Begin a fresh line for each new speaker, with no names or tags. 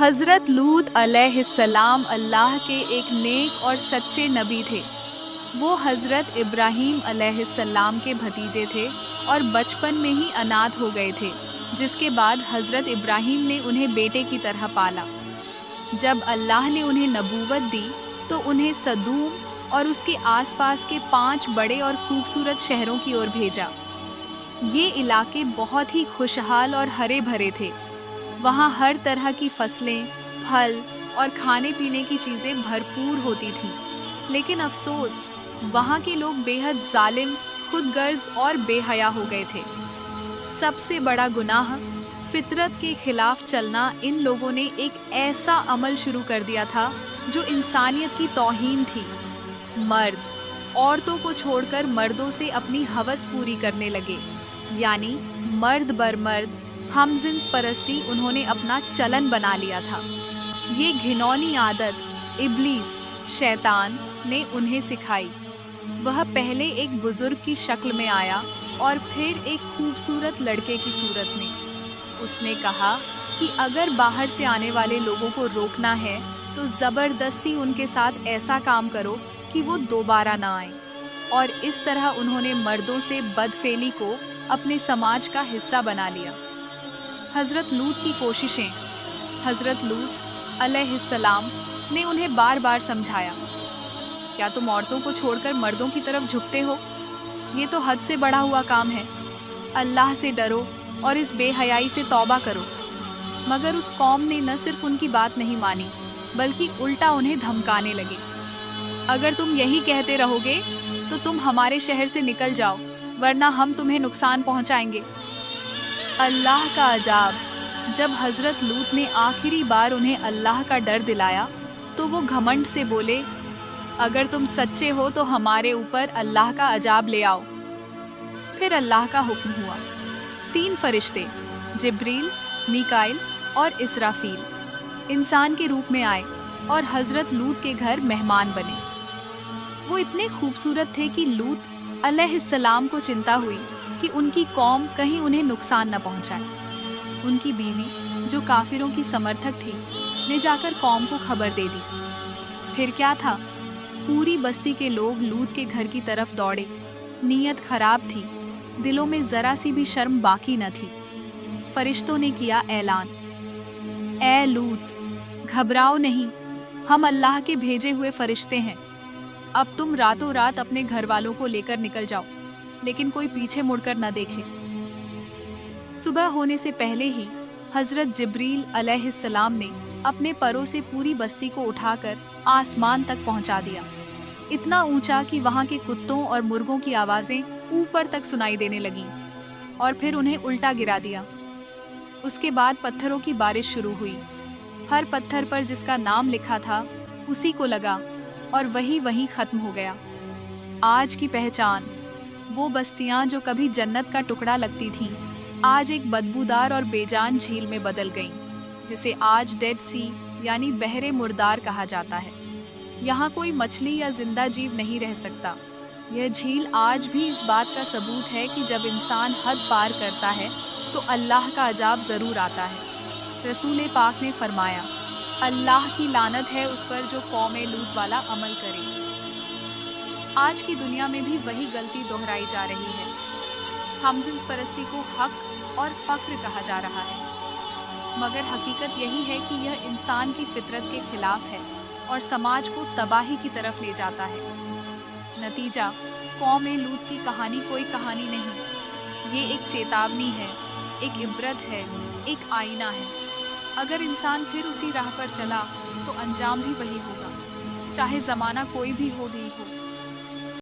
हज़रत लूत अलैहिस्सलाम अल्लाह के एक नेक और सच्चे नबी थे। वो हज़रत इब्राहीम अलैहिस्सलाम के भतीजे थे और बचपन में ही अनाथ हो गए थे, जिसके बाद हज़रत इब्राहीम ने उन्हें बेटे की तरह पाला। जब अल्लाह ने उन्हें नबूवत दी तो उन्हें सदूम और उसके आसपास के 5 बड़े और खूबसूरत शहरों की ओर भेजा। ये इलाके बहुत ही खुशहाल और हरे भरे थे। वहाँ हर तरह की फसलें, फल और खाने पीने की चीज़ें भरपूर होती थीं। लेकिन अफसोस, वहाँ के लोग बेहद जालिम, खुदगर्ज और बेहया हो गए थे। सबसे बड़ा गुनाह फितरत के खिलाफ चलना। इन लोगों ने एक ऐसा अमल शुरू कर दिया था जो इंसानियत की तौहीन थी। मर्द औरतों को छोड़कर मर्दों से अपनी हवस पूरी करने लगे, यानी मर्द बर मर्द हमजिन्स परस्ती उन्होंने अपना चलन बना लिया था। ये घिनौनी आदत इब्लीस, शैतान ने उन्हें सिखाई। वह पहले एक बुजुर्ग की शक्ल में आया और फिर एक खूबसूरत लड़के की सूरत में। उसने कहा कि अगर बाहर से आने वाले लोगों को रोकना है तो ज़बरदस्ती उनके साथ ऐसा काम करो कि वो दोबारा ना आए। और इस तरह उन्होंने मर्दों से बदफेली को अपने समाज का हिस्सा बना लिया। हज़रत लूत की कोशिशें। हज़रत लूत अलैहिस्सलाम ने उन्हें बार बार समझाया, क्या तुम औरतों को छोड़कर मर्दों की तरफ झुकते हो? ये तो हद से बढ़ा हुआ काम है। अल्लाह से डरो और इस बेहयाई से तौबा करो। मगर उस कौम ने न सिर्फ उनकी बात नहीं मानी, बल्कि उल्टा उन्हें धमकाने लगे। अगर तुम यही कहते रहोगे तो तुम हमारे शहर से निकल जाओ, वरना हम तुम्हें नुकसान पहुंचाएंगे। अल्लाह का अजाब। जब हज़रत लूत ने आखिरी बार उन्हें अल्लाह का डर दिलाया तो वो घमंड से बोले, अगर तुम सच्चे हो तो हमारे ऊपर अल्लाह का अजाब ले आओ। फिर अल्लाह का हुक्म हुआ। 3 फरिश्ते जिब्रील, मीकाइल और इसराफील इंसान के रूप में आए और हज़रत लूत के घर मेहमान बने। वो इतने खूबसूरत थे कि लूत अलैहिस्सलाम को चिंता हुई कि उनकी कौम कहीं उन्हें नुकसान न पहुंचाए। उनकी बीवी, जो काफिरों की समर्थक थी, ने जाकर कौम को खबर दे दी। फिर क्या था, पूरी बस्ती के लोग लूत के घर की तरफ दौड़े। नीयत खराब थी, दिलों में जरा सी भी शर्म बाकी न थी। फरिश्तों ने किया ऐलान, ए लूत, घबराओ नहीं, हम अल्लाह के भेजे हुए फरिश्ते हैं। अब तुम रातों रात अपने घर वालों को लेकर निकल जाओ, लेकिन कोई पीछे मुड़कर न देखे। सुबह होने से पहले ही हज़रत जिब्रील अलैहिस्सलाम ने अपने परों से पूरी बस्ती को उठाकर आसमान तक पहुंचा दिया, इतना ऊंचा कि वहां के कुत्तों और मुर्गों की आवाज़ें ऊपर तक सुनाई देने लगीं, और फिर उन्हें उल्टा गिरा दिया। उसके बाद पत्थरों की बारिश शुरू हुई। हर पत्थर पर जिसका नाम लिखा था उसी को लगा और वहीं ख़त्म हो गया। आज की पहचान। वो बस्तियां जो कभी जन्नत का टुकड़ा लगती थीं, आज एक बदबूदार और बेजान झील में बदल गईं, जिसे आज डेड सी यानी बहरे मुर्दार कहा जाता है। यहाँ कोई मछली या जिंदा जीव नहीं रह सकता। यह झील आज भी इस बात का सबूत है कि जब इंसान हद पार करता है तो अल्लाह का अजाब ज़रूर आता है। रसूल पाक ने फरमाया, अल्लाह की लानत है उस पर जो कौम लूत वाला अमल करे। आज की दुनिया में भी वही गलती दोहराई जा रही है। हमजिन्स परस्ती को हक और फ़ख्र कहा जा रहा है, मगर हकीकत यही है कि यह इंसान की फितरत के खिलाफ है और समाज को तबाही की तरफ ले जाता है। नतीजा, कौम लूत की कहानी कोई कहानी नहीं, ये एक चेतावनी है, एक इबरत है, एक आईना है। अगर इंसान फिर उसी राह पर चला तो अंजाम भी वही होगा, चाहे ज़माना कोई भी हो।